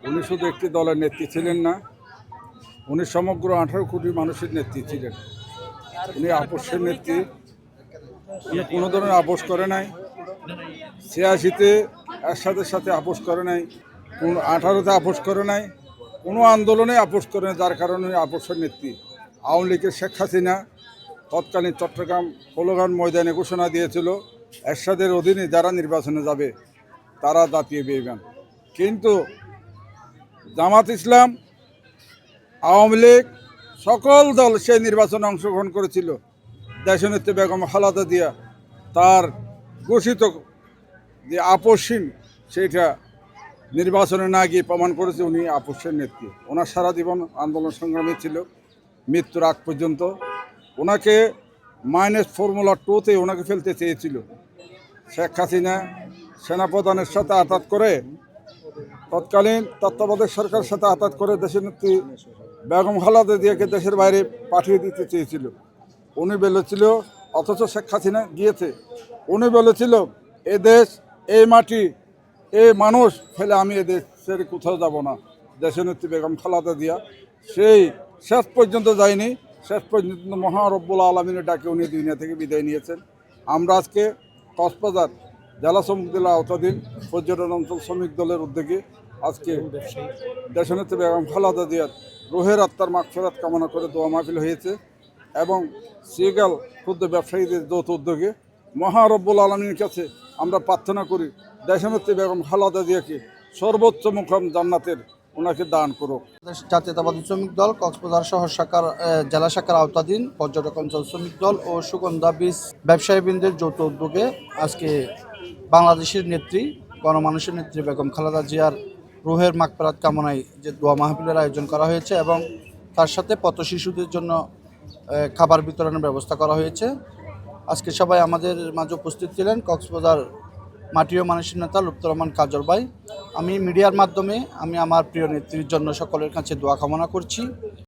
উনি শুধু একটি দলের নেত্রী ছিলেন না, উনি সমগ্র 18 কোটি মানুষের নেত্রী ছিলেন। উনি আপোষের নেত্রী, উনি কোনো ধরনের আপোষ করে নাই। 86-তে এরশাদের সাথে আপোষ করে নাই, 18-তে আপোষ করে নাই, কোনো আন্দোলনে আপোষ করে নাই, যার কারণে আপোষের নেত্রী। আওয়ামী লীগের শেখ হাসিনা তৎকালীন চট্টগ্রাম পোলোগান ময়দানে ঘোষণা দিয়েছিল এরশাদের অধীনে যারা নির্বাচনে যাবে তারা জাতীয় বিমান। কিন্তু জামাত ইসলাম, আওয়ামী লীগ, সকল দল সেই নির্বাচনে অংশগ্রহণ করেছিল। দেশনেত্রী বেগম খালেদা জিয়া তার ঘোষিত যে আপোষহীন সেইটা নির্বাচনে না গিয়ে প্রমাণ করেছে উনি আপোষের নেত্রী। ওনার সারা জীবন আন্দোলন সংগ্রামী ছিল মৃত্যুর আগ পর্যন্ত। ওনাকে -4.2-তে ওনাকে ফেলতে চেয়েছিল শেখ হাসিনা। সেনাপ্রধানের সাথে আঘাত করে, তৎকালীন তত্ত্বাবধায়ক সরকারের সাথে আঘাত করে দেশনেত্রী বেগম খালেদা জিয়াকে দেশের বাইরে পাঠিয়ে দিতে চেয়েছিল। উনি বলেছিল, অথচ শেখ হাসিনা গিয়েছে, উনি বলেছিল এ দেশ, এই মাটি, এই মানুষ ফেলে আমি এ দেশ ছেড়ে কোথাও যাব না। দেশনেত্রী বেগম খালেদা জিয়া সেই শেষ পর্যন্ত যায়নি, শেষ পর্যন্ত মহারব্বুল আলমিনের ডাকে উনি দুনিয়া থেকে বিদায় নিয়েছেন। আমরা আজকে কক্সবাজার জেলা শ্রমিক দলের আওতাধীন পর্যটন অঞ্চল শ্রমিক দলের উদ্যোগে আজকে দেশনেত্রী বেগম খালেদা জিয়ার রুহের আত্মার মাগফিরাত কামনা করে দোয়া মাহফিল হয়েছে এবং সিগাল ক্ষুদ্র ব্যবসায়ীদের যৌথ উদ্যোগে মহারব্বুল আলমীর কাছে আমরা প্রার্থনা করি দেশনেত্রী বেগম খালেদা জিয়াকে সর্বোচ্চ মুকাম জান্নাতের ওনাকে দান করুক। জাতীয়তাবাদী শ্রমিক দল কক্সবাজার শহর শাখার জেলা শাখার আওতাধীন পর্যটক অঞ্চল শ্রমিক দল ও সুগন্ধা বীজ ব্যবসায়ীবৃন্দের যৌথ উদ্যোগে আজকে বাংলাদেশের নেত্রী, গণমানুষের নেত্রী বেগম খালেদা জিয়ার রুহের মাগফিরাত কামনায় যে দোয়া মাহফিলের আয়োজন করা হয়েছে এবং তার সাথে পথ শিশুদের জন্য খাবার বিতরণের ব্যবস্থা করা হয়েছে। আজকে সবাই আমাদের মাঝে উপস্থিত ছিলেন কক্সবাজার মাটিও মানুষের নেতা লুৎফর রহমান কাজল ভাই। আমি মিডিয়ার মাধ্যমে আমি আমার প্রিয় নেত্রীর জন্য সকলের কাছে দোয়া কামনা করছি।